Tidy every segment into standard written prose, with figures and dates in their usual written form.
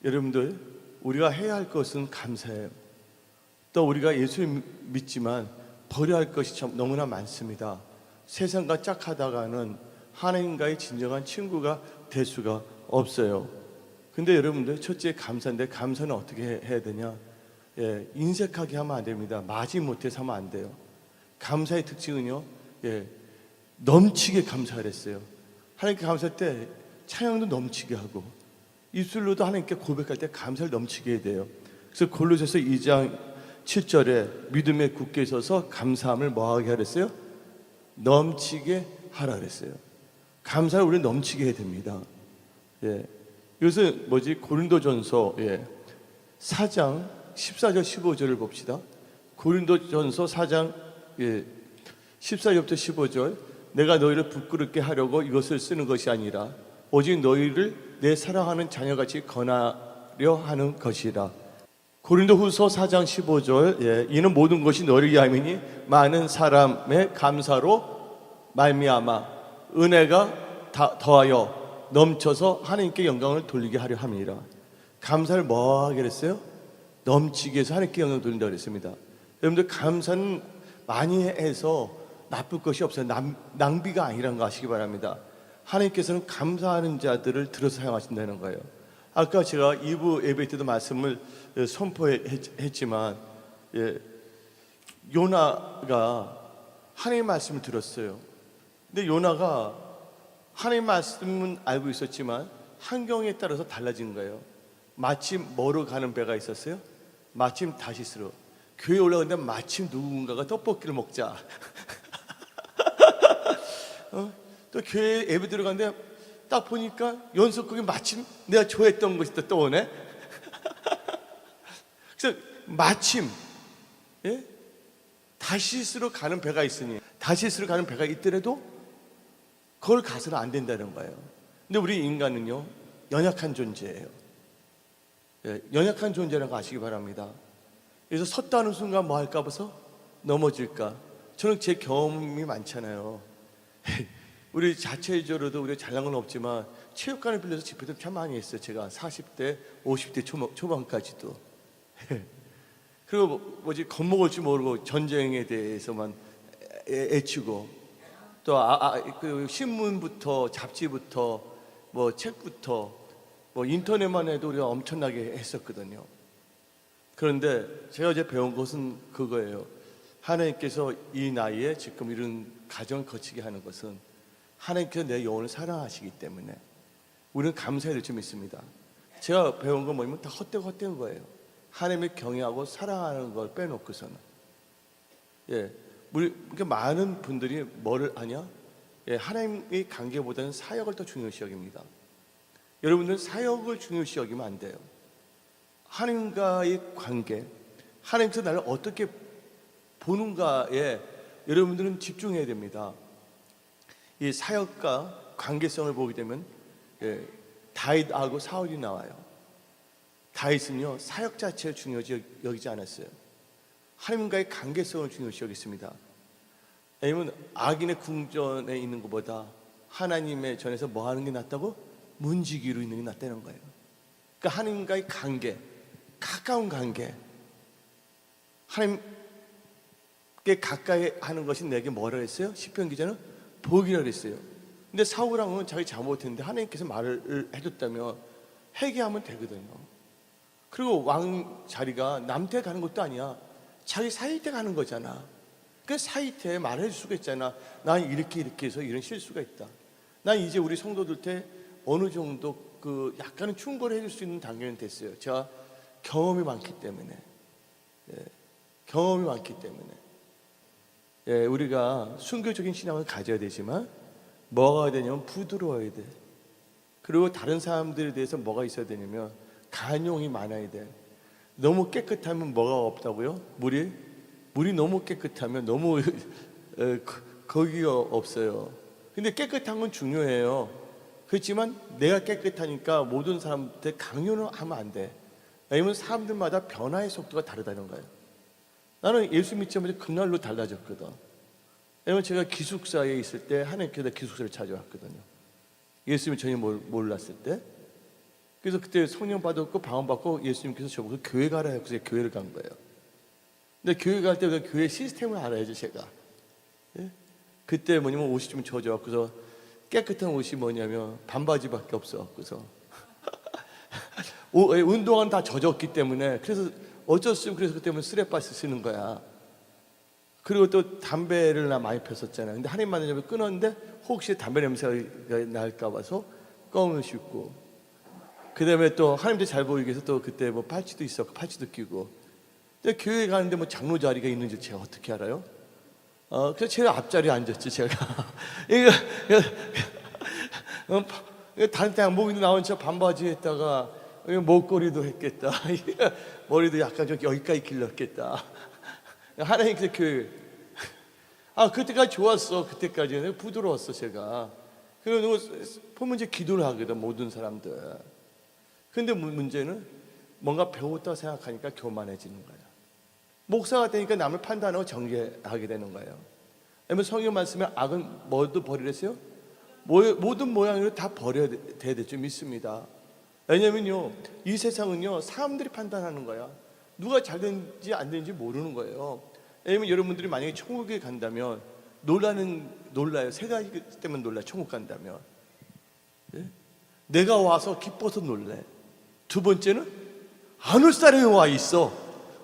여러분들, 우리가 해야 할 것은 감사해요. 또 우리가 예수 믿지만 버려야 할 것이 너무나 많습니다. 세상과 짝하다가는 하나님과의 진정한 친구가 될 수가 없어요. 근데 여러분들, 첫째 감사인데, 감사는 어떻게 해야 되냐? 인색하게 하면 안 됩니다. 마지못해서 하면 안 돼요. 감사의 특징은요, 넘치게 감사하랬어요. 하나님께 감사할 때 찬양도 넘치게 하고, 입술로도 하나님께 고백할 때 감사를 넘치게 해야 돼요. 그래서 골로새서 2장 7절에 믿음에 굳게 서서 감사함을 뭐하게 하랬어요? 넘치게 하라 그랬어요. 감사를 우리는 넘치게 해야 됩니다. 이것은 고린도전서 4장 14절 15절을 봅시다. 고린도전서 4장 14절부터 15절. 내가 너희를 부끄럽게 하려고 이것을 쓰는 것이 아니라 오직 너희를 내 사랑하는 자녀같이 권하려 하는 것이라. 고린도후서 4장 15절. 이는 모든 것이 너희를 위함이니 많은 사람의 감사로 말미암아 은혜가 더하여 넘쳐서 하나님께 영광을 돌리게 하려 함이라. 감사를 뭐 하게 했어요? 넘치게 해서 하나님께 영광을 돌린다고 그랬습니다. 여러분들, 감사는 많이 해서 나쁠 것이 없어요. 낭비가 아니라는 거 아시기 바랍니다. 하나님께서는 감사하는 자들을 들어서 사용하신다는 거예요. 아까 제가 2부 예배 때도 말씀을 선포했지만, 요나가 하나님의 말씀을 들었어요. 근데 요나가 하나님의 말씀은 알고 있었지만 환경에 따라서 달라진 거예요. 마침 뭐로 가는 배가 있었어요? 마침 다시스로. 교회에 올라가는데 마침 누군가가 떡볶이를 먹자. 또 교회에 예배 들어가는데 딱 보니까 연속극이 마침 내가 좋아했던 것이 또 떠오네. 그래서 마침 다시스로 가는 배가 있으니, 다시스로 가는 배가 있더라도 그걸 가서는 안 된다는 거예요. 근데 우리 인간은요, 연약한 존재예요. 연약한 존재라는 거 아시기 바랍니다. 그래서 섰다는 순간 뭐 할까 봐서 넘어질까. 저는 제 경험이 많잖아요. 우리 자체적으로도 우리가 잘난 건 없지만 체육관을 빌려서 집회도 참 많이 했어요. 제가 40대, 50대 초반까지도. 그리고 겁먹을 줄 모르고 전쟁에 대해서만 애치고, 또 그 신문부터 잡지부터 책부터 인터넷만 해도 우리가 엄청나게 했었거든요. 그런데 제가 이제 배운 것은 그거예요. 하나님께서 이 나이에 지금 이런 가정을 거치게 하는 것은 하나님께서 내 영혼을 사랑하시기 때문에 우리는 감사해야 될 점이 있습니다. 제가 배운 건 뭐냐면 다 헛된 거예요. 하나님을 경외하고 사랑하는 걸 빼놓고서는. 그러니까 많은 분들이 뭐를 아냐? 하나님의 관계보다는 사역을 더 중요시 여깁니다. 여러분들은 사역을 중요시 여기면 안 돼요. 하나님과의 관계, 하나님께서 나를 어떻게 보는가에 여러분들은 집중해야 됩니다. 이 사역과 관계성을 보게 되면 다윗하고 사울이 나와요. 다윗은요, 사역 자체를 중요시 여기지 않았어요. 하나님과의 관계성을 중요시 여겼습니다. 왜냐면 악인의 궁전에 있는 것보다 하나님의 전에서 뭐 하는 게 낫다고? 문지기로 있는 게 낫다는 거예요. 그러니까 하나님과의 관계, 가까운 관계, 하나님께 가까이 하는 것이 내게 뭐라 했어요? 시편 기자는 복이라 그랬어요. 근데 사울왕은 자기 잘못했는데 하나님께서 말을 해줬다면 회개하면 되거든요. 그리고 왕 자리가 남한테 가는 것도 아니야. 자기 사이한테 가는 거잖아. 그 사이한테 말해줄 수가 있잖아. 난 이렇게 해서 이런 실수가 있다. 난 이제 우리 성도들한테 어느 정도 그 약간은 충고를 해줄 수 있는 단계는 됐어요. 제가 경험이 많기 때문에. 경험이 많기 때문에. 우리가 순교적인 신앙을 가져야 되지만 뭐가 되냐면 부드러워야 돼. 그리고 다른 사람들에 대해서 뭐가 있어야 되냐면 간용이 많아야 돼. 너무 깨끗하면 뭐가 없다고요? 물이 너무 깨끗하면 너무 거기가 없어요. 근데 깨끗한 건 중요해요. 그렇지만 내가 깨끗하니까 모든 사람한테 강요는 하면 안 돼. 왜냐면 사람들마다 변화의 속도가 다르다는 거예요. 나는 예수 믿자마자 그날로 달라졌거든. 왜냐면 제가 기숙사에 있을 때 하나님께서 기숙사를 찾아왔거든요. 예수님을 전혀 몰랐을 때. 그래서 그때 성령 받았고 방언 받고 예수님께서 저보고 교회 가라 해서 교회를 간 거예요. 근데 교회 갈 때 교회 시스템을 알아야죠, 제가. 예? 그때 뭐냐면 옷이 좀 젖어갖고서 깨끗한 옷이 뭐냐면 반바지밖에 없어갖고서 운동화는 다 젖었기 때문에 그래서 어쩔 수 없이 그래서 그때 쓰레빠스 쓰는 거야. 그리고 또 담배를 나 많이 폈었잖아요. 근데 하나님 만난 점에 끊었는데 혹시 담배 냄새가 날까 봐서 껌을 씹고, 그 다음에 또 하나님도 잘 보이기 위해서 또 그때 뭐 팔찌도 있었고 팔찌도 끼고. 근데 교회 가는데 뭐 장로 자리가 있는지 제가 어떻게 알아요? 그래서 제일 앞자리에 앉았지 제가. 이거 다른 때 목이도 나온 저 반바지에다가 목걸이도 했겠다. 머리도 약간 좀 여기까지 길렀겠다. 하나님께서 그때까지 좋았어. 그때까지는 부드러웠어 제가. 그리고 보면 이제 기도를 하거든 모든 사람들. 근데 문제는 뭔가 배웠다 생각하니까 교만해지는 거야. 목사가 되니까 남을 판단하고 정죄하게 되는 거예요. 아니면 성경 말씀에 악은 뭐도 버리랬어요? 모든 모양으로 다 버려야 될 줄 믿습니다. 왜냐면요, 이 세상은요 사람들이 판단하는 거야. 누가 잘 되는지 안 되는지 모르는 거예요. 왜냐면 여러분들이 만약에 천국에 간다면 놀라요. 세 가지 때문에 놀라요. 천국 간다면. 예? 내가 와서 기뻐서 놀래. 두 번째는 안 올 사람이 와 있어.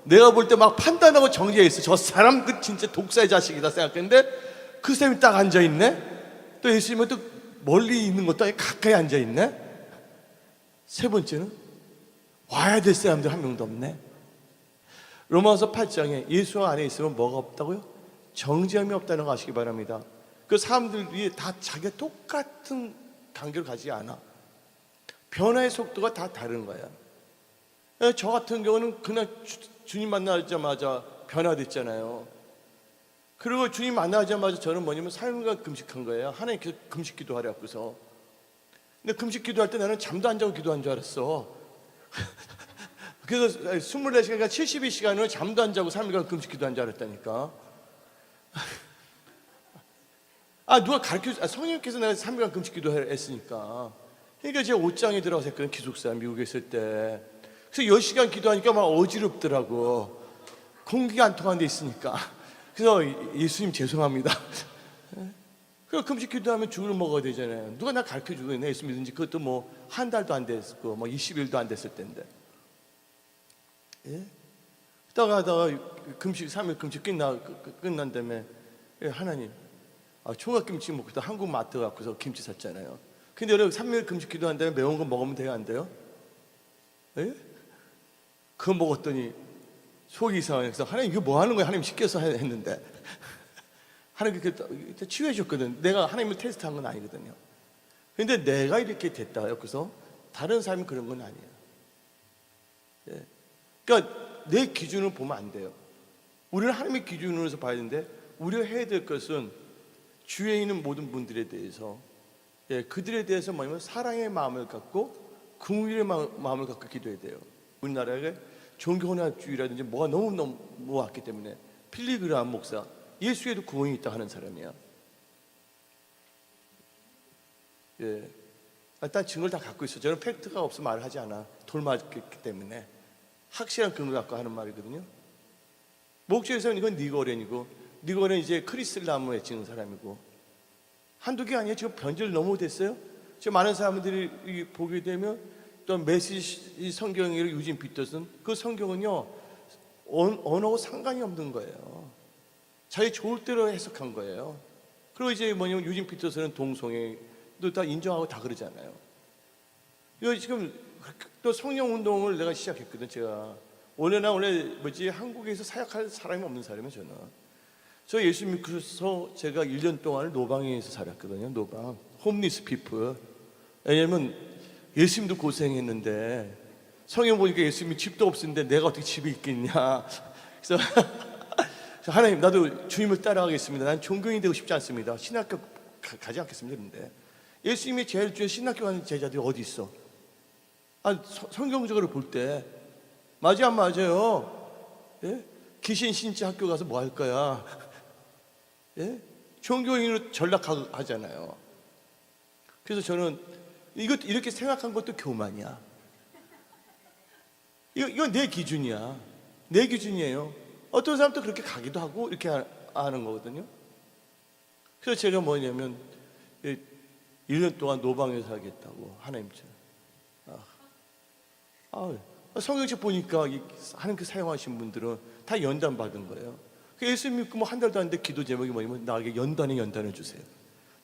내가 볼 때 막 판단하고 정죄해 있어. 저 사람 그 진짜 독사의 자식이다 생각했는데 그 사람이 딱 앉아 있네. 또 예수님은 또 멀리 있는 것도 아니고 가까이 앉아 있네. 세 번째는 와야 될 사람들 한 명도 없네. 로마서 8장에 예수 안에 있으면 뭐가 없다고요? 정죄함이 없다는 거 아시기 바랍니다. 그 사람들이 다 자기가 똑같은 관계를 가지지 않아. 변화의 속도가 다 다른 거야. 저 같은 경우는 그날 주님 만나자마자 변화됐잖아요. 그리고 주님 만나자마자 저는 뭐냐면 3일간 금식한 거예요. 하나님께서 금식 기도하라고서. 근데 금식 기도할 때 나는 잠도 안 자고 기도한 줄 알았어. 그래서 24시간이니까 72시간을 잠도 안 자고 3일간 금식 기도한 줄 알았다니까. 누가 성령님께서 내가 3일간 금식 기도했으니까. 그러니까 제가 옷장에 들어가서 했거든, 기숙사 미국에 있을 때. 그래서 10시간 기도하니까 막 어지럽더라고. 공기가 안 통하는 데 있으니까. 그래서 예수님 죄송합니다. 그럼 금식 기도하면 죽을 먹어야 되잖아요. 누가 나 가르쳐 주겠네. 예수 믿은지. 그것도 뭐 한 달도 안 됐고 뭐 20일도 안 됐을 텐데. 예? 하다가 금식 3일 금식 끝난 다음에 하나님, 총각김치 먹고 또 한국 마트 갖고서 김치 샀잖아요. 근데 여러분 3일 금식 기도한 다음에 매운 거 먹으면 돼요, 안 돼요? 예? 그거 먹었더니 속이 이상해서 하나님 이거 뭐 하는 거야? 하나님 시켜서 했는데 하나님 그때 치유해 줬거든. 내가 하나님을 테스트한 건 아니거든요. 근데 내가 이렇게 됐다. 그래서 다른 사람이 그런 건 아니에요. 예. 그러니까 내 기준을 보면 안 돼요. 우리는 하나님의 기준으로서 봐야 되는데 우리가 해야 될 것은 주위에 있는 모든 분들에 대해서 그들에 대해서 뭐냐면 사랑의 마음을 갖고 긍휼의 마음을 갖고 기도해야 돼요. 우리나라에 종교혼합주의라든지 뭐가 너무 왔기 때문에 필리그람 목사 예수에도 구원이 있다 하는 사람이야. 일단 증거를 다 갖고 있어. 저는 팩트가 없으면 말을 하지 않아. 돌 맞기 때문에 확실한 근거 갖고 하는 말이거든요. 목주에서는 이건 니거렌이고, 니거렌 이제 크리슬람을 외치는 사람이고, 한두 개 아니에요. 지금 변절 너무 됐어요. 지금 많은 사람들이 보게 되면 또 메시지 성경의 유진 피터슨, 그 성경은요 언어하고 상관이 없는 거예요. 자기 좋을 대로 해석한 거예요. 그리고 이제 뭐냐면 유진 피터슨은 동성애도 다 인정하고 다 그러잖아요. 이거 지금 또 성령 운동을 내가 시작했거든. 제가 원래 한국에서 사역할 사람이 없는 사람이에요. 저 예수 믿고서 제가 1년 동안을 노방에서 살았거든요. 노방, 홈리스 피플. 왜냐면 예수님도 고생했는데 성경 보니까 예수님이 집도 없었는데 내가 어떻게 집이 있겠냐. 그래서 하나님, 나도 주님을 따라가겠습니다. 난 종교인이 되고 싶지 않습니다. 신학교 가지 않겠습니다. 그런데 예수님이 제일 주에 신학교 가는 제자들이 어디 있어? 성경적으로 볼 때 맞아 안 맞아요? 예? 귀신 신자 학교 가서 뭐 할 거야? 예? 종교인으로 전락하잖아요. 그래서 저는 이렇게 생각한 것도 교만이야. 이거 내 기준이야. 내 기준이에요. 어떤 사람도 그렇게 가기도 하고 이렇게 하는 거거든요. 그래서 제가 뭐냐면 1년 동안 노방에서 하겠다고 하나님처럼. 성경책 보니까 하나님께 사용하신 분들은 다 연단 받은 거예요. 예수 믿고 뭐 한 달도 안 돼 기도 제목이 뭐냐면 나에게 연단을 주세요.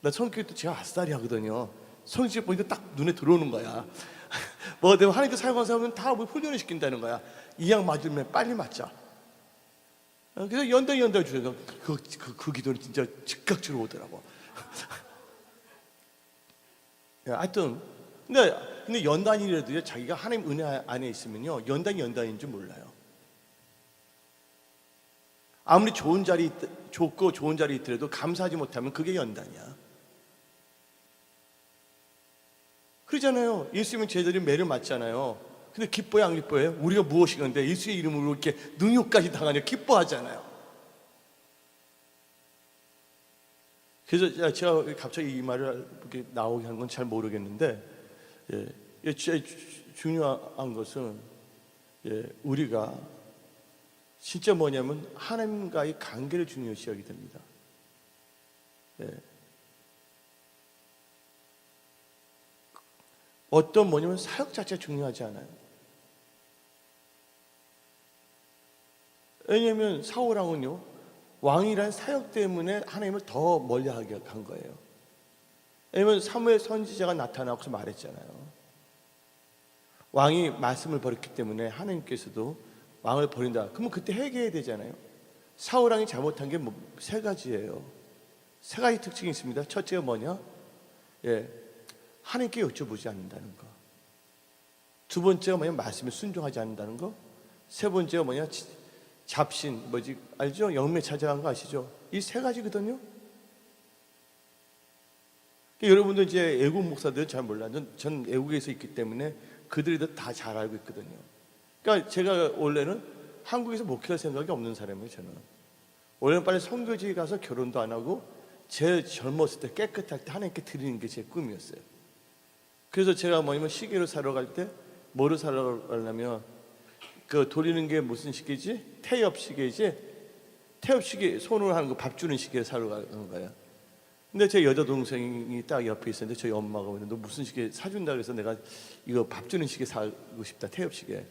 나 성경도 제가 아싸리 하거든요. 성경책 보니까 딱 눈에 들어오는 거야. 뭐가 되면 하나님께 사용한 사람은 다 훈련을 시킨다는 거야. 이 약 맞으면 빨리 맞자. 그래서 연단 주세요. 그 기도는 진짜 즉각적으로 오더라고. 하여튼 근데 연단이라도 자기가 하나님 은혜 안에 있으면요 연단인 줄 몰라요. 아무리 좋고 좋은 자리 있더라도 감사하지 못하면 그게 연단이야. 그러잖아요. 예수님은 제자들이 매를 맞잖아요. 근데 기뻐요 안 기뻐요? 우리가 무엇이건데 예수의 이름으로 이렇게 능욕까지 당하냐 기뻐하잖아요. 그래서 제가 갑자기 이 말을 이렇게 나오게 한 건 잘 모르겠는데, 진짜 중요한 것은 우리가 진짜 뭐냐면 하나님과의 관계를 중요시 여기게 됩니다. 어떤 뭐냐면 사역 자체가 중요하지 않아요. 왜냐하면 사울왕은요 왕이란 사역 때문에 하나님을 더 멀리하게 간 거예요. 왜냐하면 사무엘 선지자가 나타나고서 말했잖아요. 왕이 말씀을 버렸기 때문에 하나님께서도 왕을 버린다. 그러면 그때 회개해야 되잖아요. 사울왕이 잘못한 게 세 가지예요. 세 가지 특징이 있습니다. 첫째가 뭐냐? 하나님께 여쭤보지 않는다는 거. 두 번째가 뭐냐? 말씀에 순종하지 않는다는 거. 세 번째가 뭐냐? 잡신, 알죠? 영매 찾아간 거 아시죠? 이 세 가지거든요. 여러분들 이제 애국 목사들은 잘 몰라요. 전 애국에서 있기 때문에 그들이 다 잘 알고 있거든요. 그러니까 제가 원래는 한국에서 목회할 생각이 없는 사람이에요. 저는 원래는 빨리 선교지에 가서 결혼도 안 하고 제 젊었을 때 깨끗할 때 하나님께 드리는 게 제 꿈이었어요. 그래서 제가 뭐냐면 시계를 사러 갈 때 뭐를 사러 가려면 그 돌리는 게 무슨 시계지? 태엽 시계지? 태엽 시계 손으로 하는 거 밥 주는 시계 사러 가는 거예요. 근데 제 여자 동생이 딱 옆에 있었는데 저희 엄마가 오는데 너 무슨 시계 사준다 그래서 내가 이거 밥 주는 시계 사고 싶다 태엽 시계.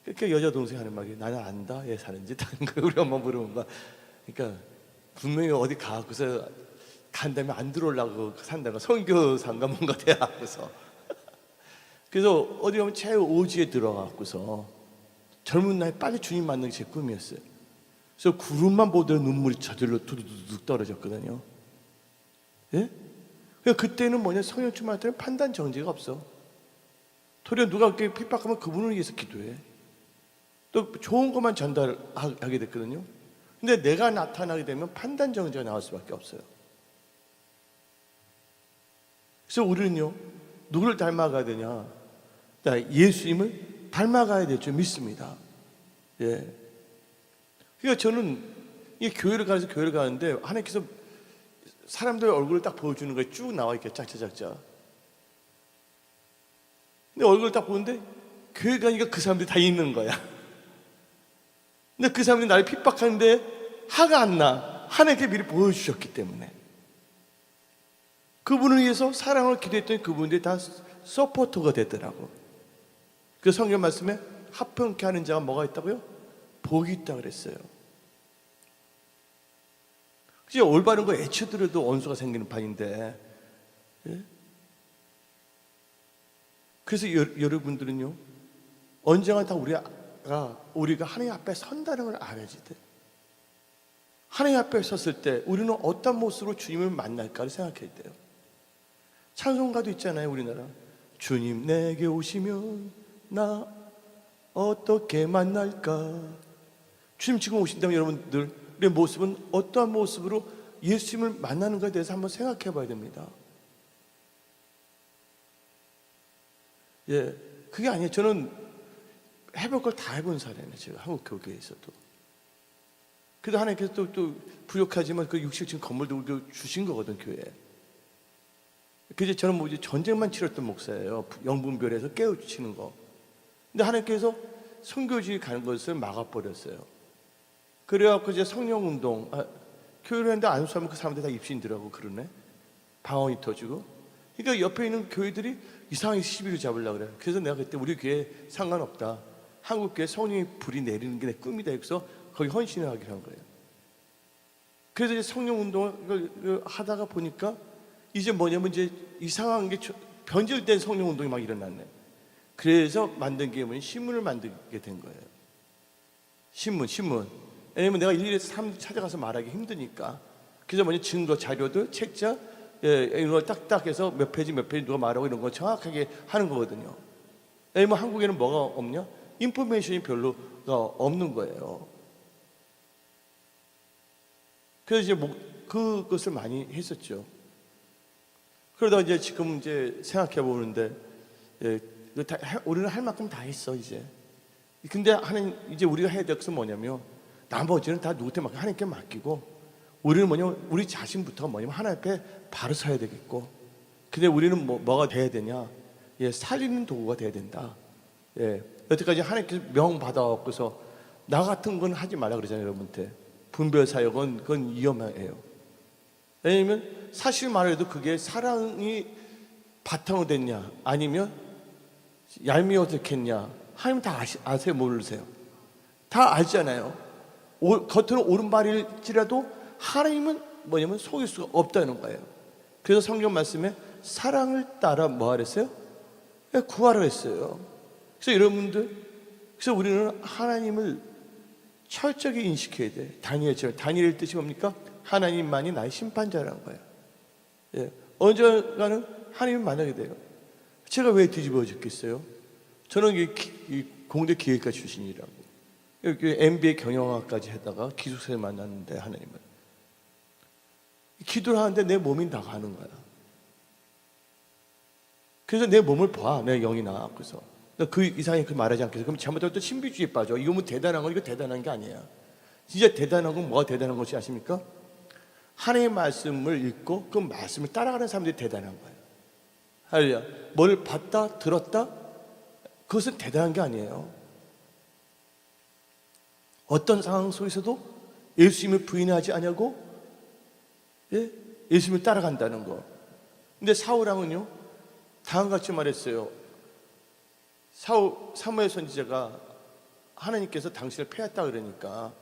그러니까 여자 동생이 하는 말이 나는 안다 얘 사는 짓 하는 거예요. 우리 엄마 물어본 거야. 그러니까 분명히 어디 가고서 간 다음에 안 들어오려고 산다가 선교사인가 뭔가 돼야 하고서 그래서 어디 가면 제 오지에 들어가고서 젊은 나이에 빨리 주님 만나는 게 제 꿈이었어요. 그래서 구름만 보더라도 눈물이 저절로 두두둑 떨어졌거든요. 예? 그때는 뭐냐 성령 충만할 때는 판단 정지가 없어. 도리어 누가 그렇게 핍박하면 그분을 위해서 기도해. 또 좋은 것만 전달하게 됐거든요. 근데 내가 나타나게 되면 판단 정지가 나올 수밖에 없어요. 그래서 우리는요 누구를 닮아가야 되냐? 예수님을 닮아가야 될 줄 믿습니다. 그러니까 저는 이 교회를 가는데 하나님께서 사람들 얼굴을 딱 보여주는 거에 쭉 나와 있게 짝짝짝짝. 근데 얼굴을 딱 보는데 교회 가니까 그 사람들이 다 있는 거야. 근데 그 사람들이 나를 핍박하는데 화가 안 나. 하나님께 미리 보여주셨기 때문에. 그분을 위해서 사랑을 기도했더니 그분들이 다 서포터가 되더라고. 그 성경 말씀에 합평케 하는 자가 뭐가 있다고요? 복이 있다 그랬어요. 그치, 올바른 거 애쳐들어도 원수가 생기는 판인데. 그래서 여러분들은요 언젠가 다 우리가 하나님 앞에 선다는 걸 알아야지 돼. 하나님 앞에 섰을 때 우리는 어떤 모습으로 주님을 만날까를 생각해야 돼요. 찬송가도 있잖아요. 우리나라 주님 내게 오시면 나 어떻게 만날까. 주님 지금 오신다면 여러분들의 모습은 어떠한 모습으로 예수님을 만나는 것에 대해서 한번 생각해 봐야 됩니다. 그게 아니에요. 저는 해볼 걸 다 해본 사람이에요. 제가 한국 교회에서도. 그래도 하나님께서 또 부족하지만 그 육식적인 건물도 주신 거거든 교회에. 그래서 저는 전쟁만 치렀던 목사예요. 영분별에서 깨우치는 거. 근데 하나님께서 선교지 가는 것을 막아버렸어요. 그래갖고 이제 성령운동, 교회를 했는데 안 수하면 그 사람들 다 입신들하고 그러네. 방언이 터지고. 그러니까 옆에 있는 교회들이 이상하게 시비를 잡으려고 그래요. 그래서 내가 그때 우리 교회 상관없다. 한국 교회 성령의 불이 내리는 게 내 꿈이다. 그래서 거기 헌신을 하기로 한 거예요. 그래서 이제 성령운동을 하다가 보니까 이제 뭐냐면 이제 이상한 게 변질된 성령운동이 막 일어났네. 그래서 만든 게 뭐냐면 신문을 만들게 된 거예요. 신문. 왜냐면 내가 일일이 사람 찾아가서 말하기 힘드니까. 그래서 뭐냐 증거 자료들, 책자, 이런 걸 딱딱해서 몇 페이지 누가 말하고 이런 거 정확하게 하는 거거든요. 왜냐면 한국에는 뭐가 없냐? 인포메이션이 별로가 없는 거예요. 그래서 이제 그것을 많이 했었죠. 그러다 이제 지금 이제 생각해 보는데, 우리는 할 만큼 다 했어 이제. 근데 하나님 이제 우리가 해야 될 것은 뭐냐면 나머지는 다 누구한테 맡기고 하나님께 맡기고, 우리는 뭐냐면 우리 자신부터가 뭐냐면 하나님 앞에 바로 서야 되겠고, 근데 우리는 뭐가 돼야 되냐? 살리는 도구가 돼야 된다. 여태까지 하나님께서 명 받아갖고서 나 같은 건 하지 말라 그러잖아요. 여러분한테 분별 사역은 그건 위험해요. 왜냐면 사실 말해도 그게 사랑이 바탕으로 됐냐 아니면 얄미워서 했냐, 하나님 다 아세요 모르세요? 다 알잖아요. 겉으로 오른발일지라도 하나님은 뭐냐면 속일 수가 없다는 거예요. 그래서 성경 말씀에 사랑을 따라 뭐 하랬어요? 구하라 했어요. 그래서 여러분들, 그래서 우리는 하나님을 철저히 인식해야 돼. 다니엘의 뜻이 뭡니까? 하나님만이 나의 심판자라는 거예요. 언젠가는 하나님을 만나게 돼요. 제가 왜 뒤집어졌겠어요? 저는 이 공대 기획과 출신이라고, MBA 경영학까지 하다가 기숙사에 만났는데 하나님을 기도를 하는데 내 몸이 나가는 거야. 그래서 내 몸을 봐, 내 영이 나. 그래서 그 이상하게 그 말하지 않겠어. 그럼 잘못하면 또 신비주의에 빠져. 이거 뭐 대단한 건 이거 대단한 게 아니야. 진짜 대단한 건 뭐가 대단한 것이 아십니까? 하나님의 말씀을 읽고 그 말씀을 따라가는 사람들이 대단한 거예요. 할렐루야. 뭘 봤다 들었다 그것은 대단한 게 아니에요. 어떤 상황 속에서도 예수님을 부인하지 않냐고, 예수님을 따라간다는 거. 근데 사울왕은요 다음같이 말했어요. 사무엘 선지자가 하나님께서 당신을 패했다 그러니까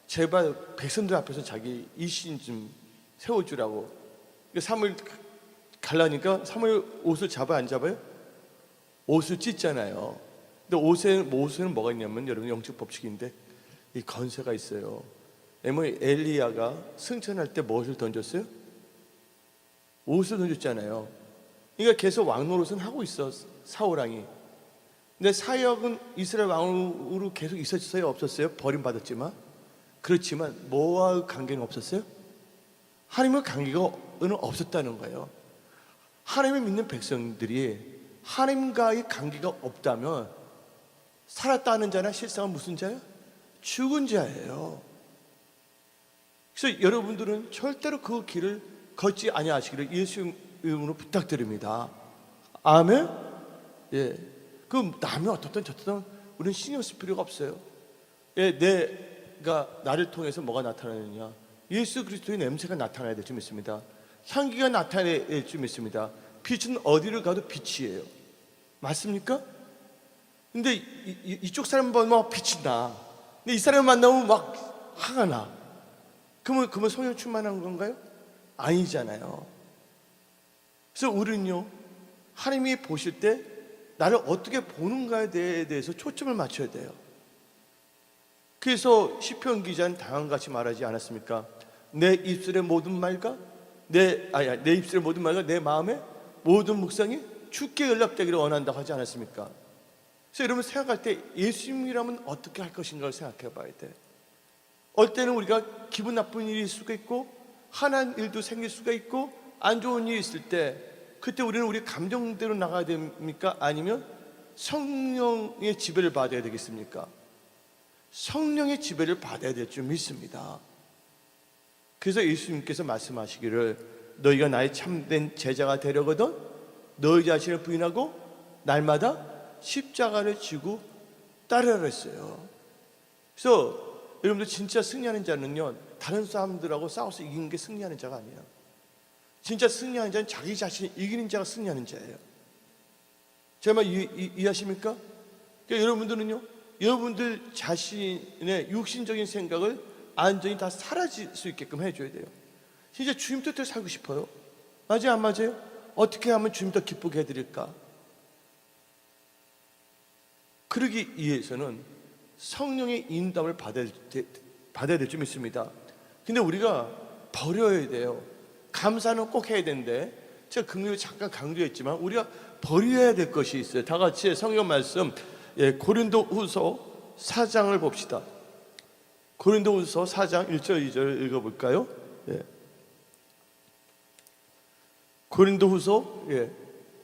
제발 백성들 앞에서 자기 이신 좀 세워주라고. 사무엘 갈라니까 사무엘 옷을 잡아요 안 잡아요? 옷을 찢잖아요. 근데 옷에는 뭐가 있냐면 여러분 영적 법칙인데 이 건세가 있어요. 엘리야가 승천할 때 무엇을 던졌어요? 옷을 던졌잖아요. 그러니까 계속 왕노릇은 하고 있어 사울왕이. 근데 사역은 이스라엘 왕으로 계속 있었어요 없었어요? 버림받았지만. 그렇지만 뭐와 관계는 없었어요? 하나님과 관계가 없었다는 거예요. 하나님을 믿는 백성들이 하나님과의 관계가 없다면 살았다는 자나 실상은 무슨 자예요? 죽은 자예요. 그래서 여러분들은 절대로 그 길을 걷지 아니하시기를 예수 이름으로 부탁드립니다. 아멘. 그 남이 어떻든 저떻든 우리는 신경 쓸 필요가 없어요. 내가 나를 통해서 뭐가 나타나느냐? 예수 그리스도의 냄새가 나타나야 될 줄 믿습니다. 향기가 나타나야 될 줄 믿습니다. 빛은 어디를 가도 빛이에요. 맞습니까? 근데 이쪽 사람 보면 막 빛이 나. 근데 이 사람을 만나면 막 화가 나. 그러면 성령 충만한 건가요? 아니잖아요. 그래서 우리는요 하나님이 보실 때 나를 어떻게 보는가에 대해서 초점을 맞춰야 돼요. 그래서 시편 기자는 다음같이 말하지 않았습니까? 내 입술의 모든 말과 내 입술의 모든 말과 내 마음의 모든 묵상이 주께 연락되기를 원한다고 하지 않았습니까? 그래서 여러분 생각할 때 예수님이라면 어떻게 할 것인가를 생각해 봐야 돼. 어떨 때는 우리가 기분 나쁜 일이 있을 수가 있고 화난 일도 생길 수가 있고 안 좋은 일이 있을 때 그때 우리는 우리 감정대로 나가야 됩니까? 아니면 성령의 지배를 받아야 되겠습니까? 성령의 지배를 받아야 될 줄 믿습니다. 그래서 예수님께서 말씀하시기를 너희가 나의 참된 제자가 되려거든 너희 자신을 부인하고 날마다 십자가를 지고 따르라 했어요. 그래서 여러분들 진짜 승리하는 자는요, 다른 사람들하고 싸워서 이기는 게 승리하는 자가 아니에요. 진짜 승리하는 자는 자기 자신을 이기는 자가 승리하는 자예요. 제 말 이해하십니까? 그러니까 여러분들은요, 여러분들 자신의 육신적인 생각을 안전히 다 사라질 수 있게끔 해줘야 돼요. 진짜 주님 뜻대로 살고 싶어요. 맞아요, 안 맞아요? 어떻게 하면 주님 더 기쁘게 해드릴까? 그러기 위해서는 성령의 인도함을 받아야 될 줄 믿습니다. 근데 우리가 버려야 돼요. 감사는 꼭 해야 되는데, 제가 금요일에 잠깐 강조했지만 우리가 버려야 될 것이 있어요. 다 같이 성경 말씀, 고린도후서 4장을 봅시다. 고린도후서 4장 1절 2절 읽어볼까요? 고린도후서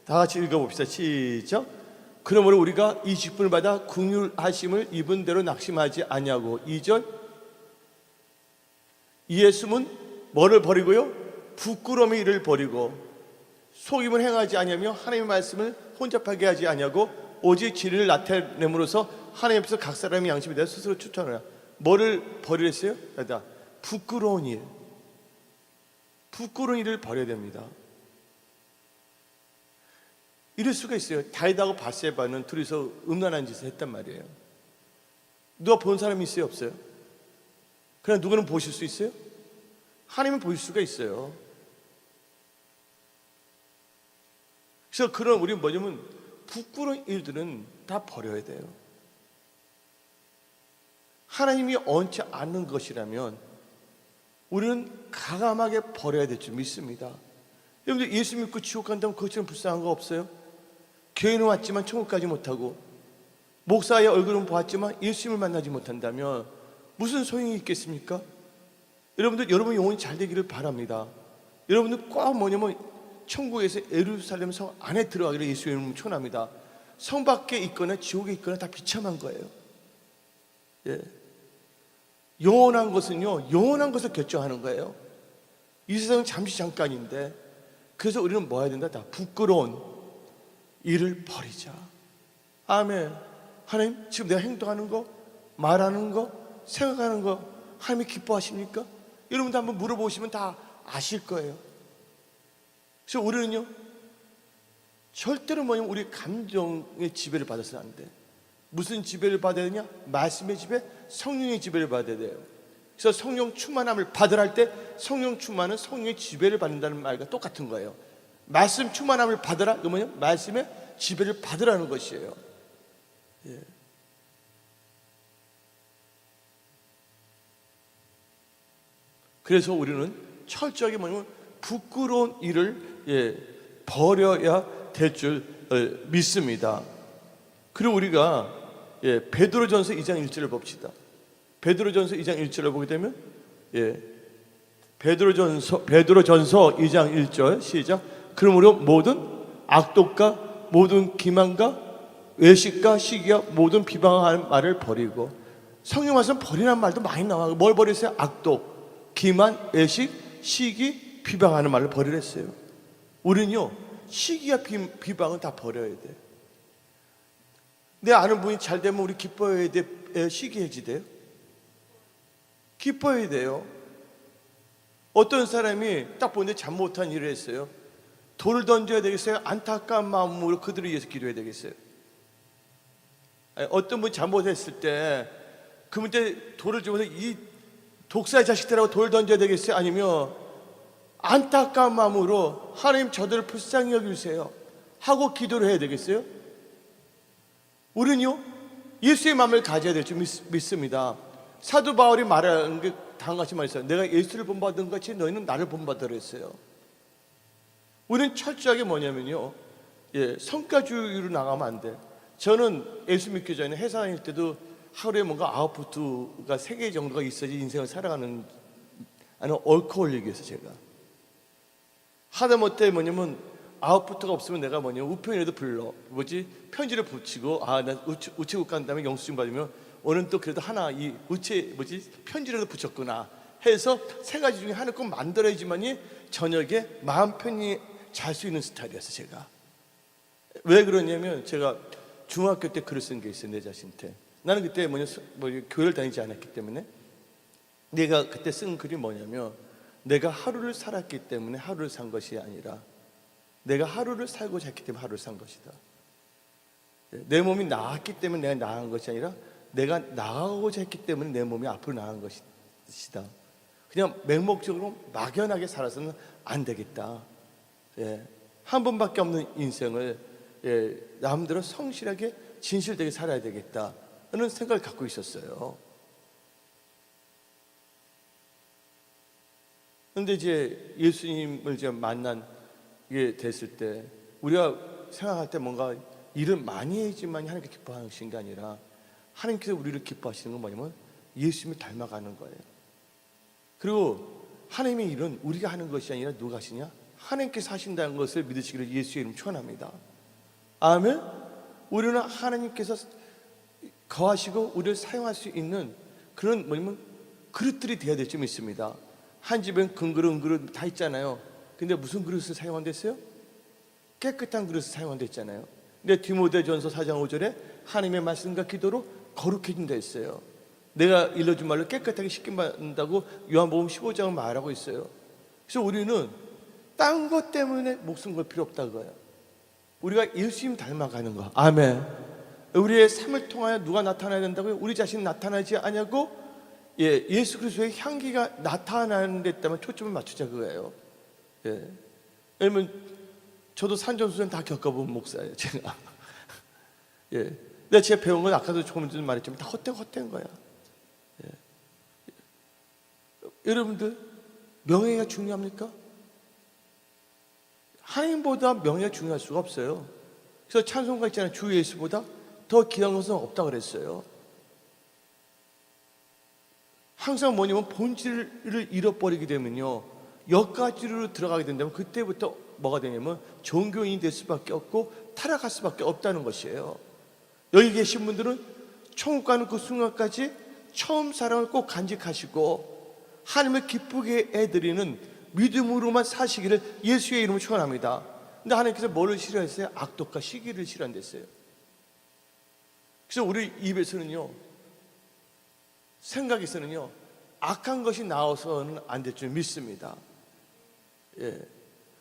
다 같이 읽어봅시다. 시작. 그러므로 우리가 이 직분을 받아 긍휼하심을 입은 대로 낙심하지 아니하고, 2절, 이에 숨은 뭐를 버리고요? 부끄러움의 일을 버리고 속임을 행하지 아니하며 하나님의 말씀을 혼잡하게 하지 아니하고 오직 진리를 나타냄으로써 하나님 앞에서 각 사람의 양심에 대해 스스로 추천하라. 뭐를 버리랬어요? 부끄러운 일, 부끄러운 일을 버려야 됩니다. 이럴 수가 있어요. 다윗하고 바세바는 둘이서 음란한 짓을 했단 말이에요. 누가 본 사람이 있어요? 없어요? 그냥 누구는 보실 수 있어요? 하나님은 보실 수가 있어요. 그래서 그런 우리는 뭐냐면 부끄러운 일들은 다 버려야 돼요. 하나님이 원치 않는 것이라면 우리는 가감하게 버려야 될 줄 믿습니다. 여러분들 예수 믿고 지옥 간다면 그것처럼 불쌍한 거 없어요? 교회는 왔지만 천국 가지 못하고 목사의 얼굴은 보았지만 예수님을 만나지 못한다면 무슨 소용이 있겠습니까? 여러분들 여러분 영혼이 잘 되기를 바랍니다. 여러분들 꼭 뭐냐면 천국에서 예루살렘 성 안에 들어가기를 예수의 이름으로 축원합니다. 성 밖에 있거나 지옥에 있거나 다 비참한 거예요. 영원한 것은요, 영원한 것을 결정하는 거예요. 이 세상은 잠시 잠깐인데, 그래서 우리는 뭐 해야 된다? 다 부끄러운 일을 버리자. 아멘. 하나님, 지금 내가 행동하는 거, 말하는 거, 생각하는 거 하나님이 기뻐하십니까? 여러분도 한번 물어보시면 다 아실 거예요. 그래서 우리는요, 절대로 뭐냐면 우리 감정의 지배를 받아서는 안 돼. 무슨 지배를 받아야 되냐? 말씀의 지배, 성령의 지배를 받아야 돼요. 그래서 성령 충만함을 받으라 할 때 성령 충만은 성령의 지배를 받는다는 말과 똑같은 거예요. 말씀 충만함을 받으라, 그 뭐냐? 말씀의 지배를 받으라는 것이에요. 그래서 우리는 철저하게 뭐냐면 부끄러운 일을 버려야 될 줄 믿습니다. 그리고 우리가 베드로전서 2장 1절을 봅시다. 베드로전서 2장 1절을 보게 되면 베드로전서 2장 1절 시작. 그러므로 모든 악독과 모든 기만과 외식과 시기와 모든 비방하는 말을 버리고, 성경 말씀 버리라는 말도 많이 나와요. 뭘 버리세요? 악독, 기만, 외식, 시기, 비방하는 말을 버리랬어요. 우리는요, 시기와 비방은 다 버려야 돼. 내 아는 분이 잘 되면 우리 기뻐해야 돼? 시기해지 돼요? 기뻐해야 돼요. 어떤 사람이 딱 보는데 잠 못한 일을 했어요. 돌을 던져야 되겠어요? 안타까운 마음으로 그들을 위해서 기도해야 되겠어요? 어떤 분이 잠 못했을 때 그분한테 돌을 주면서 이 독사의 자식들하고 돌을 던져야 되겠어요? 아니면 안타까운 마음으로 하나님 저들을 불쌍히 여기주세요 하고 기도를 해야 되겠어요? 우리는요, 예수의 마음을 가져야 될 줄 믿습니다. 사도 바울이 말하는 게 다음 같이 말했어요. 내가 예수를 본받은 것이 너희는 나를 본받으라 했어요. 우리는 철저하게 뭐냐면요, 성과주의로 나가면 안 돼. 저는 예수 믿기 전에 회사 다닐 때도 하루에 뭔가 아웃푸트가 3개 정도가 있어야지 인생을 살아가는, 아니 얼코홀릭이었어요. 제가 하다못해 뭐냐면 아웃푸트가 없으면 내가 뭐냐면 우편이라도 불러 편지를 붙이고, 나 우체국 간 다음에 영수증 받으면 오늘 또 그래도 하나 이 편지라도 붙였구나 해서 3가지 중에 하나 꼭 만들어야지만이 저녁에 마음 편히 잘 수 있는 스타일이었어요. 제가 왜 그러냐면 제가 중학교 때 글을 쓴 게 있어요. 내 자신한테 나는 그때 교회를 다니지 않았기 때문에 내가 그때 쓴 글이 뭐냐면, 내가 하루를 살았기 때문에 하루를 산 것이 아니라 내가 하루를 살고자 했기 때문에 하루를 산 것이다. 내 몸이 나았기 때문에 내가 나은 것이 아니라 내가 나아가고자 했기 때문에 내 몸이 앞으로 나간 것이다. 그냥 맹목적으로 막연하게 살아서는 안 되겠다. 한 번밖에 없는 인생을 남대로 성실하게 진실되게 살아야 되겠다 하는 생각을 갖고 있었어요. 그런데 이제 예수님을 이제 만나게 됐을 때 우리가 생각할 때 뭔가 일을 많이 해야지만 하나님께 기뻐하시는 게 아니라 하나님께서 우리를 기뻐하시는 건 뭐냐면 예수님을 닮아가는 거예요. 그리고 하나님의 일은 우리가 하는 것이 아니라 누가 하시냐? 하나님께서 하신다는 것을 믿으시기를 예수의 이름 축원합니다. 아멘. 우리는 하나님께서 거하시고 우리를 사용할 수 있는 그런 그릇들이 되어야 될 줄 믿습니다. 한 집엔 금그릇, 은그릇 다 있잖아요. 근데 무슨 그릇을 사용한댔어요? 깨끗한 그릇을 사용한댔잖아요. 근데 디모데전서 4장 5절에 하나님의 말씀과 기도로 거룩해진다 했어요. 내가 일러준 말로 깨끗하게 씻김받는다고 요한복음 15장은 말하고 있어요. 그래서 우리는 딴 것 때문에 목숨 걸 필요 없다고요. 우리가 예수님 닮아가는 거. 아멘. 우리의 삶을 통하여 누가 나타나야 된다고요? 우리 자신이 나타나지 않냐고? 예수 그리스도의 향기가 나타나는 데 있다면 초점을 맞추자 그거예요. 왜냐면 저도 산전수전 다 겪어본 목사예요, 제가. 근데 제가 배운 건 아까도 조금 전에 말했지만 다 헛된 거야. 여러분들, 명예가 중요합니까? 하나님보다 명예가 중요할 수가 없어요. 그래서 찬송가 있잖아요. 주 예수보다 더 귀한 것은 없다고 그랬어요. 항상 뭐냐면 본질을 잃어버리게 되면요, 역가지로 들어가게 된다면 그때부터 뭐가 되냐면 종교인이 될 수밖에 없고 타락할 수밖에 없다는 것이에요. 여기 계신 분들은 천국 가는 그 순간까지 처음 사랑을 꼭 간직하시고 하나님을 기쁘게 해드리는 믿음으로만 사시기를 예수의 이름으로 축원합니다. 근데 하나님께서 뭐를 싫어했어요? 악독과 시기를 싫어한댔어요. 그래서 우리 입에서는요, 생각에서는요, 악한 것이 나와서는 안 될 줄 믿습니다.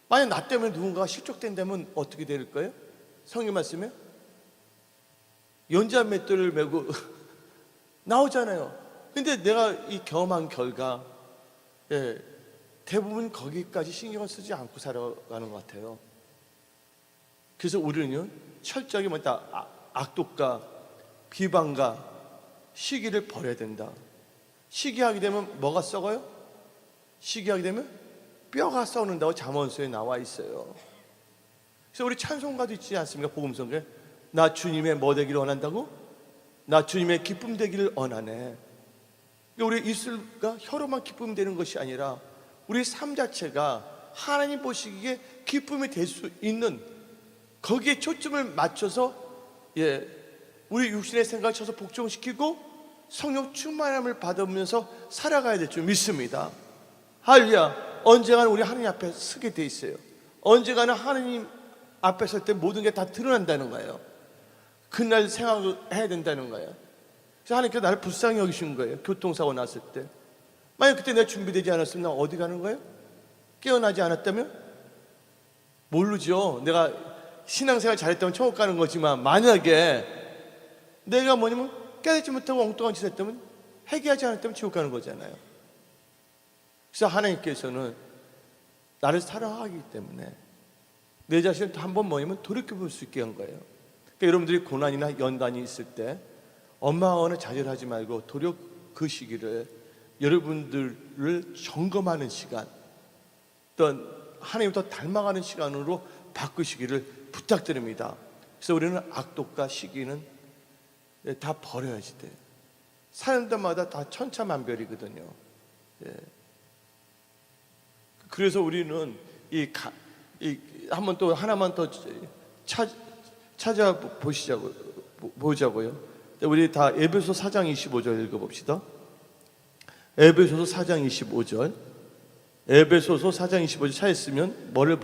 만약 나 때문에 누군가가 실족된다면 어떻게 될 거예요? 성경 말씀에 연자 맷돌을 메고 나오잖아요. 근데 내가 이 경험한 결과 대부분 거기까지 신경을 쓰지 않고 살아가는 것 같아요. 그래서 우리는 철저하게 악독과 비방과 시기를 버려야 된다. 시기하게 되면 뭐가 썩어요? 시기하게 되면 뼈가 썩는다고 잠언서에 나와 있어요. 그래서 우리 찬송가도 있지 않습니까? 복음성에 나 주님의 뭐 되기를 원한다고? 나 주님의 기쁨 되기를 원하네. 우리 입술과 혀로만 기쁨 되는 것이 아니라 우리 삶 자체가 하나님 보시기에 기쁨이 될 수 있는 거기에 초점을 맞춰서 우리 육신의 생각을 쳐서 복종시키고 성령 충만함을 받으면서 살아가야 될 줄 믿습니다. 할렐루야. 언젠가는 우리 하나님 앞에 서게 돼 있어요. 언젠가는 하나님 앞에 설 때 모든 게 다 드러난다는 거예요. 그날 생각을 해야 된다는 거예요. 그래서 하나님께서 나를 불쌍히 여기신 거예요. 교통사고 났을 때 만약 그때 내가 준비되지 않았으면 나 어디 가는 거예요? 깨어나지 않았다면? 모르죠. 내가 신앙생활 잘했다면 천국 가는 거지만 만약에 내가 깨닫지 못하고 엉뚱한 짓을 했다면, 회개하지 않았다면 지옥 가는 거잖아요. 그래서 하나님께서는 나를 사랑하기 때문에 내 자신을 한번 돌이켜볼 수 있게 한 거예요. 그러니까 여러분들이 고난이나 연단이 있을 때 엄마와는 좌절하지 말고 도리어 그 시기를 여러분들을 점검하는 시간, 또한 하나님을 더 닮아가는 시간으로 바꾸시기를 부탁드립니다. 그래서 우리는 악독과 시기는 다 버려야지 돼요. 사람들마다 다 천차만별이거든요. 그래서 우리는 한번 또 하나만 더 보자고요. 우리 다 에베소 4장 25절 읽어봅시다. 에베소서 4장 25절. 에베소서 4장 25절 찾았으면 뭐를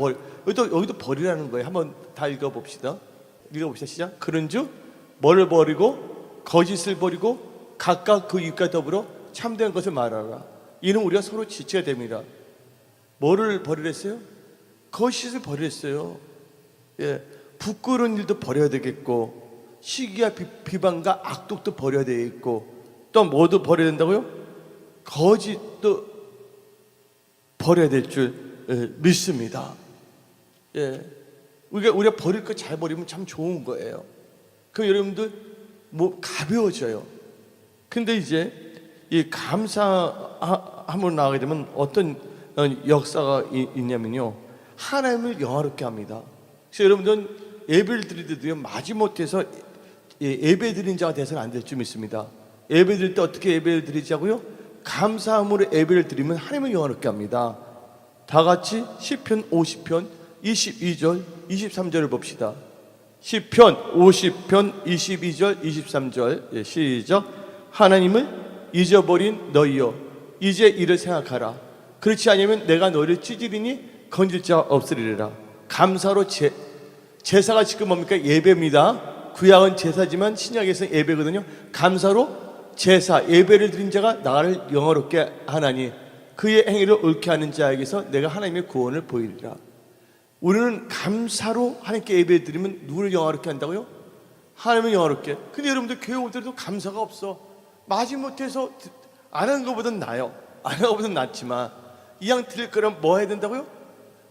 여기도 버리라는 거예요. 한번 다 읽어봅시다. 시작. 그런즉 뭐를 버리고 거짓을 버리고 각각 그 입과 더불어 참된 것을 말하라. 이는 우리가 서로 지체가 됩니다. 뭐를 버리랬어요? 거짓을 버리랬어요. 예, 부끄러운 일도 버려야 되겠고, 시기와 비방과 악독도 버려야 되겠고, 또 뭐도 버려야 된다고요? 거짓도 버려야 될 줄 믿습니다. 예, 우리가 버릴 거 잘 버리면 참 좋은 거예요. 그럼 여러분들 뭐 가벼워져요. 근데 이제 이 감사함으로 나가게 되면 어떤 역사가 있냐면요, 하나님을 영화롭게 합니다. 그래서 여러분들은 예배를 드리듯요, 마지못해서 예배 드린 자가 돼서는 안 될 줄 믿습니다. 예배 드릴 때 어떻게 예배를 드리자고요? 감사함으로 예배를 드리면 하나님을 영화롭게 합니다. 다 같이 시편 50편 22절 23절을 봅시다. 시편 50편 22절 23절 시작. 하나님을 잊어버린 너희여, 이제 이를 생각하라. 그렇지 않으면 내가 너희를 찢으리니 건질 자 없으리라. 감사로 제사가 지금 뭡니까? 예배입니다. 구약은 제사지만 신약에서는 예배거든요. 감사로 제사, 예배를 드린 자가 나를 영화롭게 하나니 그의 행위를 옳게 하는 자에게서 내가 하나님의 구원을 보이리라. 우리는 감사로 하나님께 예배 드리면 누구를 영화롭게 한다고요? 하나님을 영화롭게. 근데 여러분들 교회 오더라도 감사가 없어. 마지못해서 안 하는 것보다는 나아요. 안 하는 것보다는 낫지만 이왕 드릴 거라면 뭐 해야 된다고요?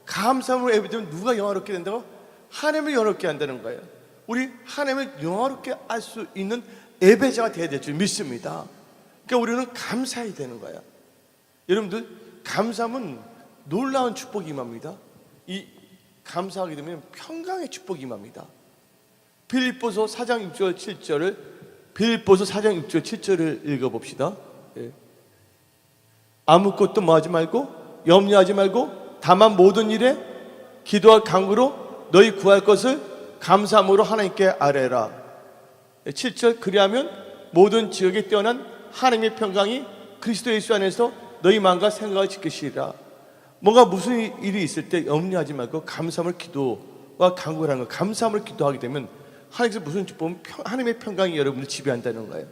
감사함으로 예배 드리면 누가 영화롭게 된다고? 하나님을 영화롭게 한다는 거예요. 우리 하나님을 영화롭게 할 수 있는 예배자가 되어야 될 줄 믿습니다. 그러니까 우리는 감사해야 되는 거야. 여러분들, 감사함은 놀라운 축복이 임합니다. 이 감사하게 되면 평강의 축복이 임합니다. 빌립보서 4장 6절 7절을 빌립보서 4장 6절 7절을 읽어봅시다. 예. 아무것도 뭐하지 말고 염려하지 말고 다만 모든 일에 기도와 간구로 너희 구할 것을 감사함으로 하나님께 아뢰라. 7절 그리하면 모든 지역에 뛰어난 하나님의 평강이 그리스도 예수 안에서 너희 마음과 생각을 지키시리라. 뭔가 무슨 일이 있을 때 염려하지 말고 감사함을 기도와 간구를 하는 거. 감사함을 기도하게 되면 하나님께서 무슨 축복은 하나님의 평강이 여러분을 지배한다는 거예요.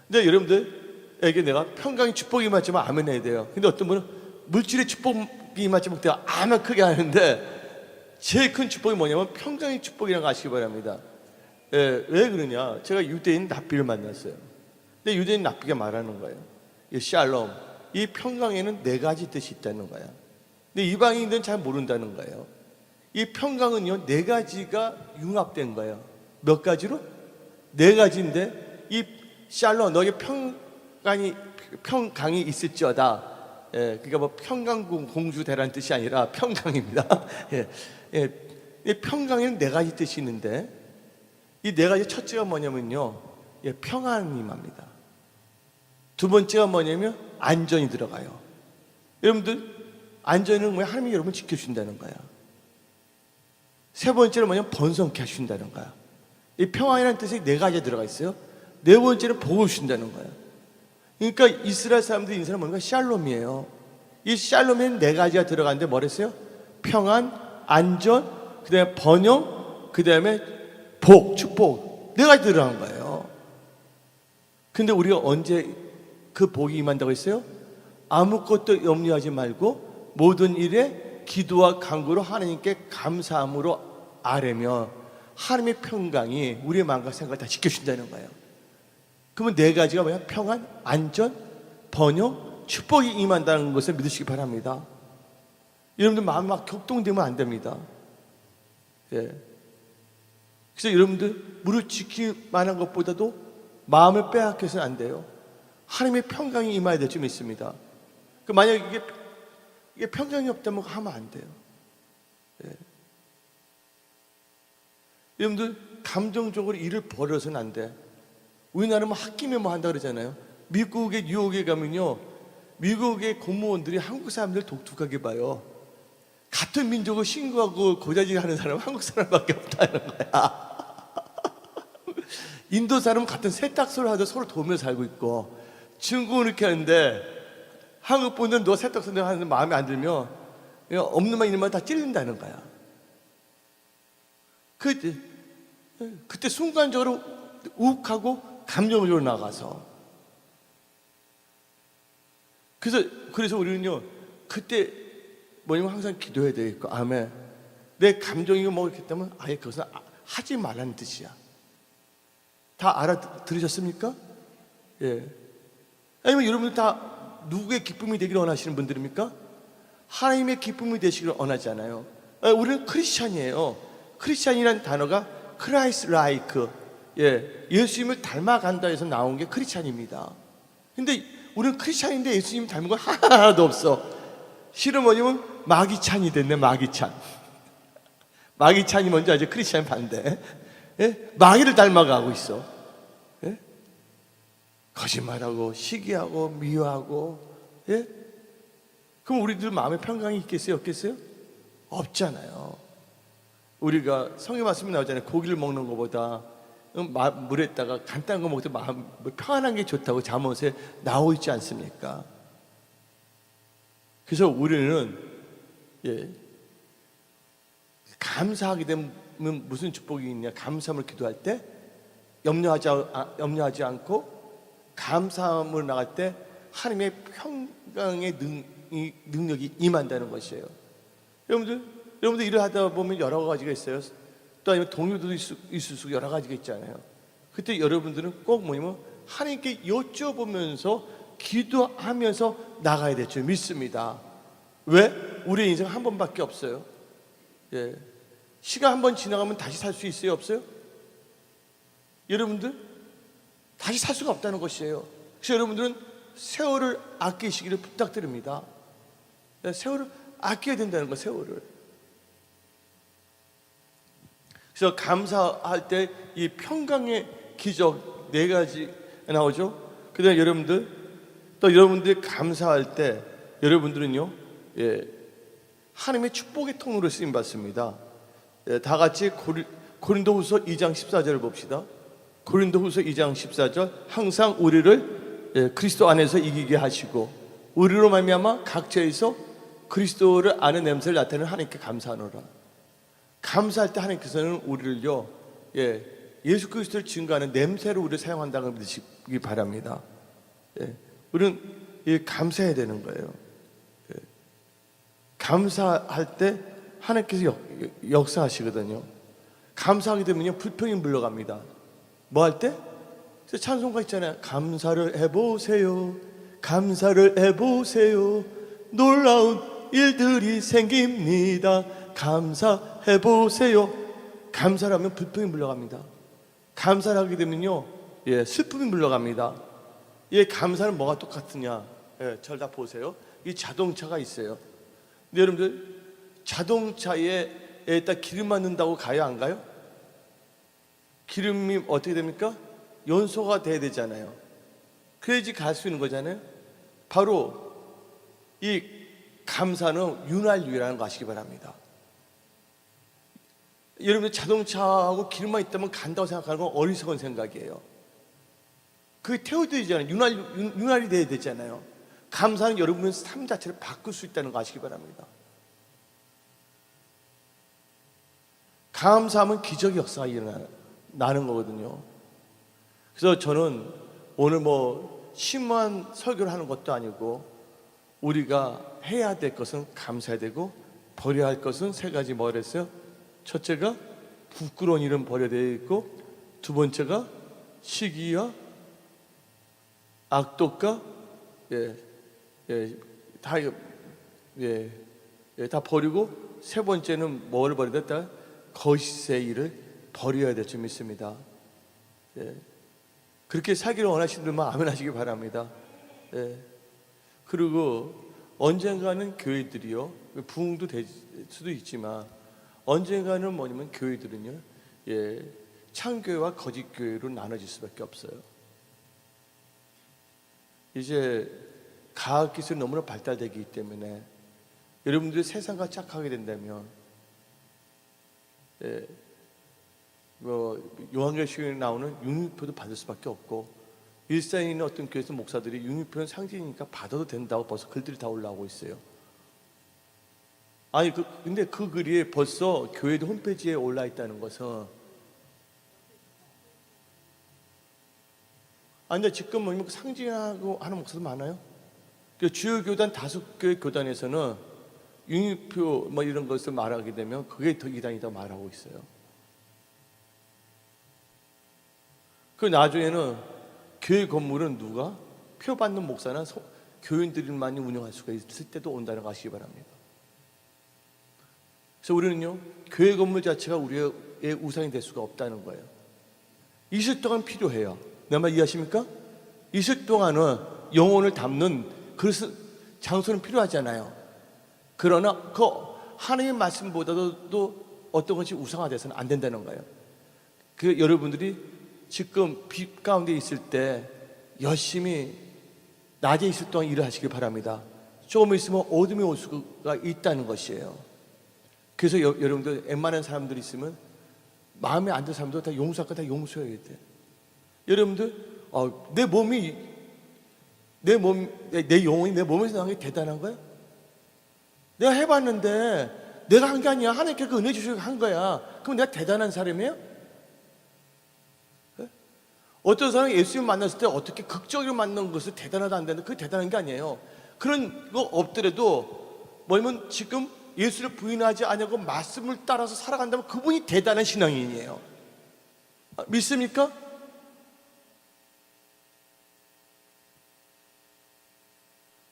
근데 여러분들에게 내가 평강의 축복이 임하지만 아멘 해야 돼요. 근데 어떤 분은 물질의 축복이 임하지만 내가 아멘 크게 하는데 제일 큰 축복이 뭐냐면 평강의 축복이라는 거 아시기 바랍니다. 예, 왜 그러냐? 제가 유대인 랍비를 만났어요. 근데 유대인 랍비가 말하는 거예요. 이 샬롬, 이 평강에는 4가지 뜻이 있다는 거야. 근데 이방인들은 잘 모른다는 거예요. 이 평강은요 4가지가 융합된 거예요. 몇 가지로? 4가지인데 이 샬롬, 너의 평강이 있을지어다. 예, 그러니까 뭐 평강공주 되라는 뜻이 아니라 평강입니다. 예, 예, 이 평강에는 4가지 뜻이 있는데 이 4가지 첫째가 뭐냐면요, 예, 평안이 임합니다. 두 번째가 뭐냐면 안전이 들어가요. 여러분들, 안전은 뭐야? 하나님이 여러분을 지켜주신다는 거야. 세 번째는 뭐냐면 번성케 하신다는 거야. 이 평안이라는 뜻이 4가지에 들어가 있어요. 네 번째는 복을 주신다는 거야. 그러니까 이스라엘 사람들이 인사는 뭔가 샬롬이에요. 이 샬롬에는 4가지가 들어가는데 뭐랬어요? 평안, 안전, 그 다음에 번영, 그 다음에 복, 축복. 4가지 들어간 거예요. 근데 우리가 언제 그 복이 임한다고 했어요? 아무것도 염려하지 말고 모든 일에 기도와 간구로 하나님께 감사함으로 아뢰며 하나님의 평강이 우리의 마음과 생각을 다 지켜준다는 거예요. 그러면 4가지가 뭐야? 평안, 안전, 번영, 축복이 임한다는 것을 믿으시기 바랍니다. 여러분들 마음이 막 격동되면 안 됩니다. 예. 그래서 여러분들 무릎 지킬 만한 것보다도 마음을 빼앗겨서는 안 돼요. 하나님의 평강이 임해야 될 줄 믿습니다. 만약 이게 평강이 없다면 하면 안 돼요. 예. 여러분들 감정적으로 일을 벌여서는 안 돼. 우리나라는 뭐 홧김에 뭐 한다 그러잖아요. 미국에 뉴욕에 가면요, 미국의 공무원들이 한국 사람들 독특하게 봐요. 같은 민족을 신고하고 고자질 하는 사람은 한국 사람밖에 없다는 거야. 인도 사람은 같은 세탁소를 하도 서로 도우면서 살고 있고, 중국은 이렇게 하는데 한국 분들은 너 세탁소 하는 마음에 안 들면 없는 말 있는 말 다 찔린다는 거야. 그때 순간적으로 욱하고 감정적으로 나가서. 그래서 우리는요, 그때 뭐냐면 항상 기도해야 되겠고, 아멘. 내 감정이 뭐 이렇게 때문에 아예 그것은 하지 말라는 뜻이야. 다 알아들으셨습니까? 예. 아니면 여러분들 다 누구의 기쁨이 되기를 원하시는 분들입니까? 하나님의 기쁨이 되시기를 원하잖아요. 우리는 크리스찬이에요. 크리스찬이라는 단어가 크라이스트 라이크, 예수님을 닮아간다 해서 나온 게 크리스찬입니다. 근데 우리는 크리스찬인데 예수님 닮은 건 하나도 없어. 실은 뭐냐면 마귀찬이 됐네. 마귀찬이 뭔지 알죠? 크리스찬 반대. 예? 마귀를 닮아가고 있어. 예? 거짓말하고 시기하고 미워하고. 예? 그럼 우리들 마음에 평강이 있겠어요? 없겠어요? 없잖아요. 우리가 성경 말씀이 나오잖아요. 고기를 먹는 것보다 물에다가 간단한 거 먹을 때 마음 평안한 게 좋다고 잠언에 나와 있지 않습니까? 그래서 우리는 감사하게 되면 무슨 축복이 있냐? 감사함을 기도할 때 염려하지 않고 감사함을 나갈 때 하나님의 평강의 능력이 임한다는 것이에요. 여러분들 일을 하다 보면 여러 가지가 있어요. 또 아니면 동료도 있을 수 여러 가지가 있잖아요. 그때 여러분들은 꼭 뭐냐면 하나님께 여쭤보면서 기도하면서 나가야 될 줄 믿습니다. 왜? 우리의 인생 한 번밖에 없어요. 예. 시간 한 번 지나가면 다시 살 수 있어요? 없어요? 여러분들 다시 살 수가 없다는 것이에요. 그래서 여러분들은 세월을 아끼시기를 부탁드립니다. 세월을 아껴야 된다는 거, 세월을. 그래서 감사할 때 이 평강의 기적 4가지 나오죠. 그다음에 여러분들이 감사할 때 여러분들은요, 하나님의 축복의 통로로 쓰임 받습니다. 다 같이 고린도후서 2장 14절을 봅시다. 고린도후서 2장 14절. 항상 우리를 그리스도 안에서 이기게 하시고 우리로 말미암아 각처에서 그리스도를 아는 냄새를 나타내는 하나님께 감사하노라. 감사할 때 하나님께서는 우리를요, 예수 그리스도를 증거하는 냄새로 우리를 사용한다는 걸 믿으시기 바랍니다. 우리는 감사해야 되는 거예요. 감사할 때 하나님께서 역사하시거든요. 감사하게 되면요, 불평이 물러갑니다. 뭐 할 때? 찬송가 있잖아요. 감사를 해보세요. 감사를 해보세요. 놀라운 일들이 생깁니다. 감사해보세요. 감사를 하면 불평이 물러갑니다. 감사를 하게 되면요, 슬픔이 물러갑니다. 감사는 뭐가 똑같으냐? 절 다 보세요. 이 자동차가 있어요. 근데 여러분들 자동차에 딱 기름 맞는다고 가요, 안 가요? 기름이 어떻게 됩니까? 연소가 돼야 되잖아요. 그래야지 갈 수 있는 거잖아요. 바로 이 감사는 윤활유라는 거 아시기 바랍니다. 여러분들 자동차하고 기름만 있다면 간다고 생각하는 건 어리석은 생각이에야 그게 태워야 되잖아요. 윤활이 돼야 되잖아요. 감사는 여러분의 삶 자체를 바꿀 수 있다는 거 아시기 바랍니다. 감사하면 기적의 역사가 일어나는 거거든요. 그래서 저는 오늘 심한 설교를 하는 것도 아니고, 우리가 해야 될 것은 감사해야 되고 버려야 할 것은 3가지 뭐랬어요? 첫째가 부끄러운 일은 버려야 되고, 두 번째가 시기와 악독과 다 버리고, 세 번째는 뭐를 버려야 됐다? 거짓의 일을 버려야 될 줄 믿습니다. 그렇게 살기를 원하시는 분만 아멘 하시기 바랍니다. 그리고 언젠가는 교회들이요, 부흥도 될 수도 있지만 언젠가는 뭐냐면 교회들은요, 참교회와 거짓교회로 나눠질 수밖에 없어요. 이제 과학기술이 너무나 발달되기 때문에 여러분들이 세상과 짝하게 된다면, 요한계시록에 나오는 융유표도 받을 수밖에 없고, 일산에 있는 어떤 교회에서 목사들이 융유표는 상징이니까 받아도 된다고 벌써 글들이 다 올라오고 있어요. 아니 근데 그 글이 벌써 교회도 홈페이지에 올라 있다는 것은, 근데 지금 뭐냐면 상징하고 하는 목사도 많아요. 그 주요 교단 5개 교단에서는 융입표 뭐 이런 것을 말하게 되면 그게 더 이단이다 말하고 있어요. 그 나중에는 교회 건물은 누가 표 받는 목사나 교인들만이 운영할 수가 있을 때도 온다는 거 아시기 바랍니다. 그래서 우리는요, 교회 건물 자체가 우리의 우상이 될 수가 없다는 거예요. 이슬 동안 필요해요. 내 말 이해하십니까? 이슬 동안은 영혼을 담는 그래서 장소는 필요하잖아요. 그러나 그 하나님의 말씀보다도 어떤 것이 우상화돼서는 안 된다는 거예요. 그 여러분들이 지금 빛 가운데 있을 때 열심히 낮에 있을 동안 일을 하시길 바랍니다. 조금 있으면 어둠이 올 수가 있다는 것이에요. 그래서 여러분들 웬만한 사람들이 있으면 마음에 안 드는 사람들 다 용서할까 다 용서해야 돼. 여러분들 내 몸이 내 영혼이 내 몸에서 나온 게 대단한 거야? 내가 해봤는데 내가 한 게 아니야. 하나님께 그 은혜 주시고 한 거야. 그럼 내가 대단한 사람이에요? 네? 어떤 사람이 예수님 만났을 때 어떻게 극적으로 만난 것을 대단하다 안 된다. 그게 대단한 게 아니에요. 그런 거 없더라도 뭐냐면 지금 예수를 부인하지 않고 말씀을 따라서 살아간다면 그분이 대단한 신앙인이에요. 믿습니까?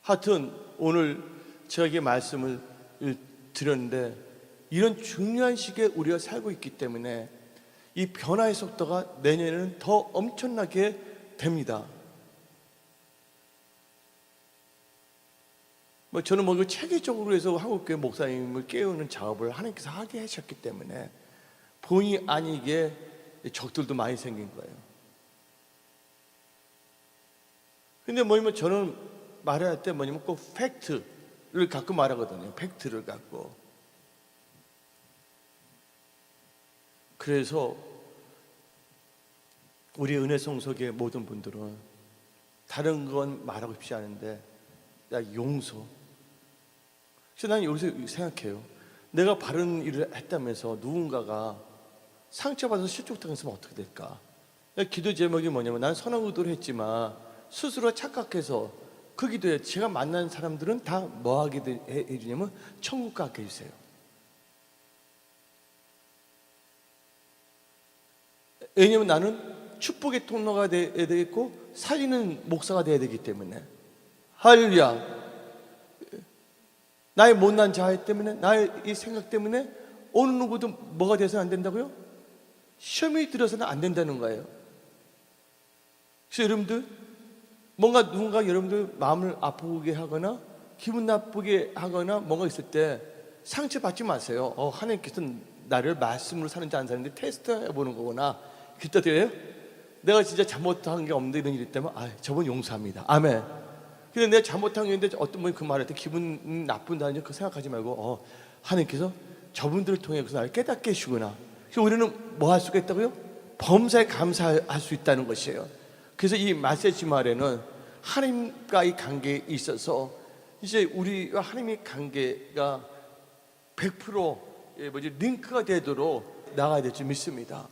하여튼 오늘 제가 이게 말씀을 드렸는데 이런 중요한 시기에 우리가 살고 있기 때문에 이 변화의 속도가 내년에는 더 엄청나게 됩니다. 저는 체계적으로 해서 한국교회 목사님을 깨우는 작업을 하나님께서 하게 하셨기 때문에 본의 아니게 적들도 많이 생긴 거예요. 근데 저는 말할 때 꼭 팩트를 갖고 말하거든요. 팩트를 갖고. 그래서 우리 은혜성석의 모든 분들은 다른 건 말하고 싶지 않은데 용서. 그래서 난 여기서 생각해요. 내가 바른 일을 했다면서 누군가가 상처받아서 실족당했으면 어떻게 될까? 기도 제목이 뭐냐면 난 선한 의도를 했지만 스스로 착각해서 그 기도에 제가 만난 사람들은 다 뭐 하게 해주냐면 천국 가게 해주세요. 왜냐면 나는 축복의 통로가 돼야 되겠고 살리는 목사가 돼야 되기 때문에. 할렐루야. 나의 못난 자아 때문에, 나의 이 생각 때문에 어느 누구도 뭐가 돼서는 안 된다고요? 시험이 들어서는 안 된다는 거예요. 그래서 여러분들 뭔가 누군가 여러분들 마음을 아프게 하거나 기분 나쁘게 하거나 뭔가 있을 때 상처받지 마세요. 하나님께서는 나를 말씀으로 사는지 안 사는지 테스트 해보는 거구나. 기도드려요? 내가 진짜 잘못한 게 없는데 이런 일이 있다면 저분 용서합니다. 아멘. 근데 내가 잘못한 게 있는데 어떤 분이 그 말할 때 기분 나쁜다는 그 생각하지 말고 하나님께서 저분들을 통해 서 나를 깨닫게 해주구나. 그래서 우리는 뭐 할 수가 있다고요? 범사에 감사할 수 있다는 것이에요. 그래서 이 메시지 말에는 하나님과의 관계에 있어서 이제 우리와 하나님의 관계가 100% 링크가 되도록 나가야 될 줄 믿습니다.